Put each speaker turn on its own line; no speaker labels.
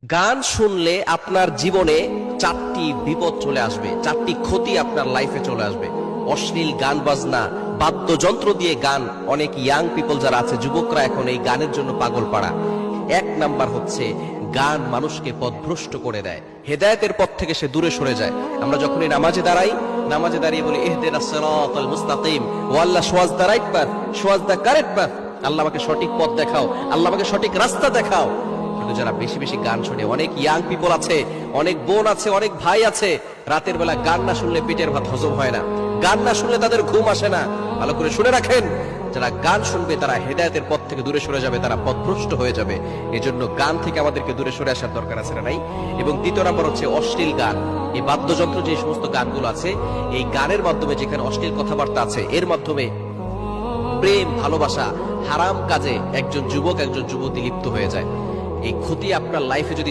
গান শুনলে আপনার জীবনে চারটি বিপদ চলে আসবে, চারটি ক্ষতি আপনার লাইফে চলে আসবে। অশ্লীল গান বাজনা, বাদ্যযন্ত্র দিয়ে গান, অনেক ইয়াং পিপল যারা আছে, যুবকরা এখন এই গানের জন্য পাগল পাড়া। এক নাম্বার হচ্ছে গান মানুষকে পথভ্রষ্ট করে দেয়, হেদায়েতের পথ থেকে সে দূরে সরে যায়। আমরা যখনই নামাজে দাঁড়াই, নামাজে দাঁড়িয়ে বলি ইহদিনাস সিরাতাল মুস্তাকিম, O Allah show us the right path, show us the correct path, Allah আমাকে সঠিক পথ দেখাও, আল্লাহ আমাকে সঠিক রাস্তা দেখাও। কিন্তু যারা বেশি বেশি গান শুনে, অনেক ইয়াং পিপল আছে, অনেক বোন আছে, অনেক ভাই আছে, রাতের বেলা গান না শুনলে পেটের ভাত হজম হয় না, গান না শুনলে তাদের ঘুম আসে না। ভালো করে শুনে রাখেন, যারা গান শুনবে তারা হেদায়েতের পথ থেকে দূরে সরে যাবে, তারা পথভ্রষ্ট হয়ে যাবে। এজন্য গান থেকে আমাদেরকে দূরে সরে আসার দরকার আছে না নাই? এবং দ্বিতীয় নাম্বার হচ্ছে অশ্লীল গান। এই বাদ্যযন্ত্র যে সমস্ত গানগুলো আছে, এই গানের মাধ্যমে যেখানে অশ্লীল কথাবার্তা আছে, এর মাধ্যমে প্রেম, ভালোবাসা, হারাম কাজে একজন যুবক একজন যুবতী লিপ্ত হয়ে যায়। এই ক্ষতি আপনার লাইফে যদি